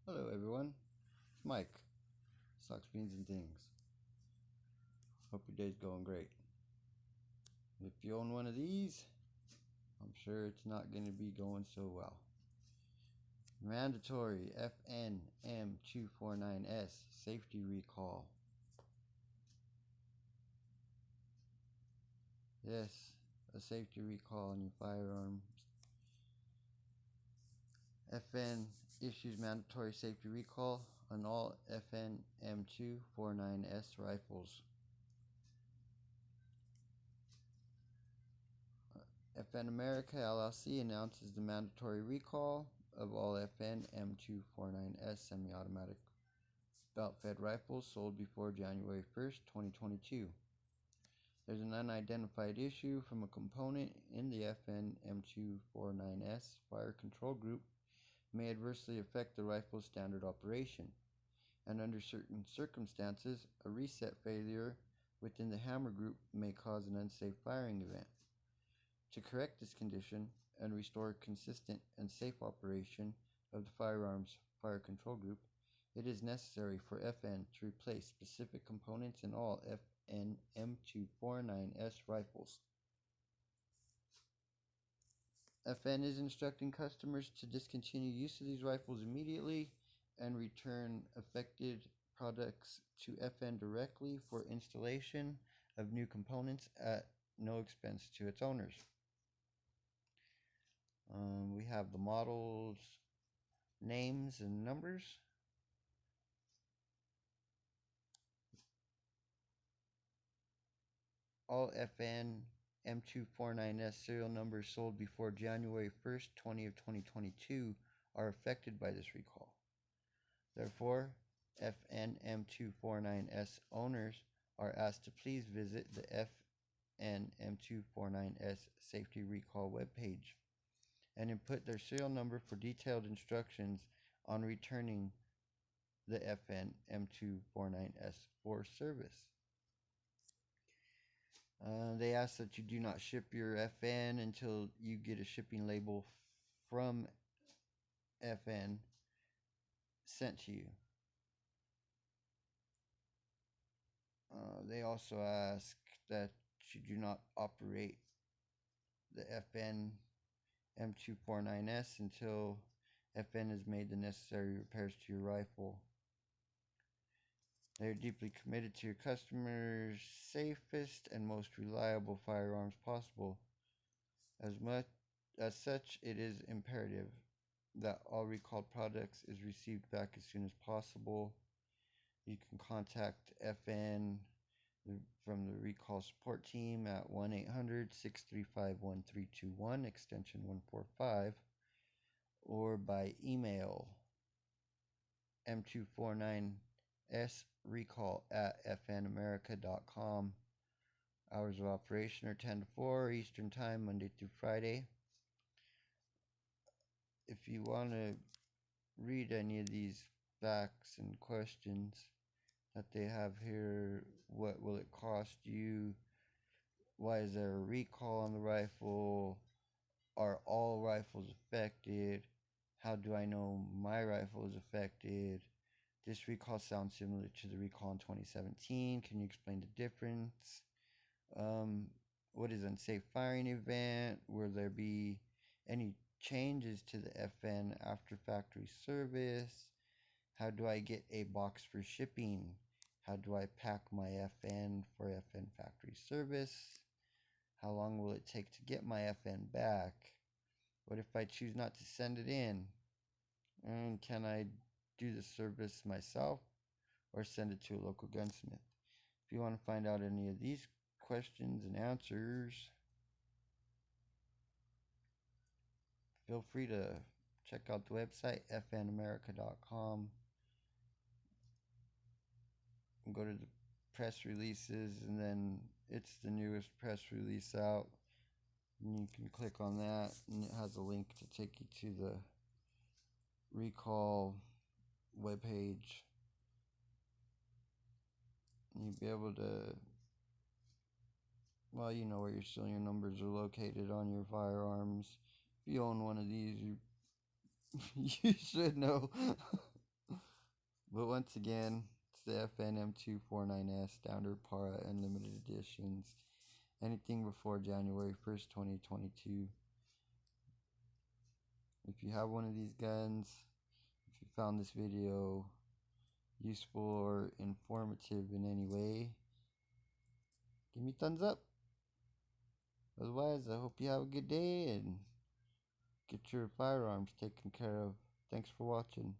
Hello everyone, it's Mike, Socks, Beans, and Things. Hope your day's going great. If you own one of these, I'm sure it's not going to be going so well. Mandatory FN M249S safety recall. Yes, a safety recall on your firearms. FN issues mandatory safety recall on all FN M249S rifles. FN America LLC announces the mandatory recall of all FN M249S semi-automatic belt-fed rifles sold before January 1st, 2022. There's an unidentified issue from a component in the FN M249S fire control group may adversely affect the rifle's standard operation, and under certain circumstances, a reset failure within the hammer group may cause an unsafe firing event. To correct this condition and restore consistent and safe operation of the firearms fire control group, it is necessary for FN to replace specific components in all FN M249S rifles. FN is instructing customers to discontinue use of these rifles immediately and return affected products to FN directly for installation of new components at no expense to its owners. We have the models, names, and numbers. All FN M249S serial numbers sold before January 1st, 2022 are affected by this recall. Therefore, FN M249S owners are asked to please visit the FN M249S safety recall webpage and input their serial number for detailed instructions on returning the FN M249S for service. They ask that you do not ship your FN until you get a shipping label from FN sent to you. They also ask that you do not operate the FN M249S until FN has made the necessary repairs to your rifle. They are deeply committed to your customers' safest and most reliable firearms possible. As such, it is imperative that all recalled products is received back as soon as possible. You can contact FN from the recall support team at 1-800-635-1321 extension 145 or by email m249srecall@fnamerica.com. Hours of operation are 10 to 4 Eastern Time, Monday through Friday. If you want to read any of these facts and questions that they have here, what will it cost you? Why is there a recall on the rifle? Are all rifles affected? How do I know my rifle is affected? This recall sounds similar to the recall in 2017. Can you explain the difference? What is unsafe firing event? Will there be any changes to the FN after factory service? How do I get a box for shipping? How do I pack my FN for FN factory service? How long will it take to get my FN back? What if I choose not to send it in? And can I do the service myself or send it to a local gunsmith? If you want to find out any of these questions and answers, feel free to check out the website fnamerica.com and go to the press releases, and then it's the newest press release out, and you can click on that and it has a link to take you to the recall webpage. You'll be able to, well, you know where your serial numbers are located on your firearms. If you own one of these, you should know. But once again, it's the FN M249S Standard Para Unlimited Editions. Anything before January 1st, 2022. If you have one of these guns, if you found this video useful or informative in any way, give me a thumbs up. Otherwise, I hope you have a good day and get your firearms taken care of. Thanks for watching.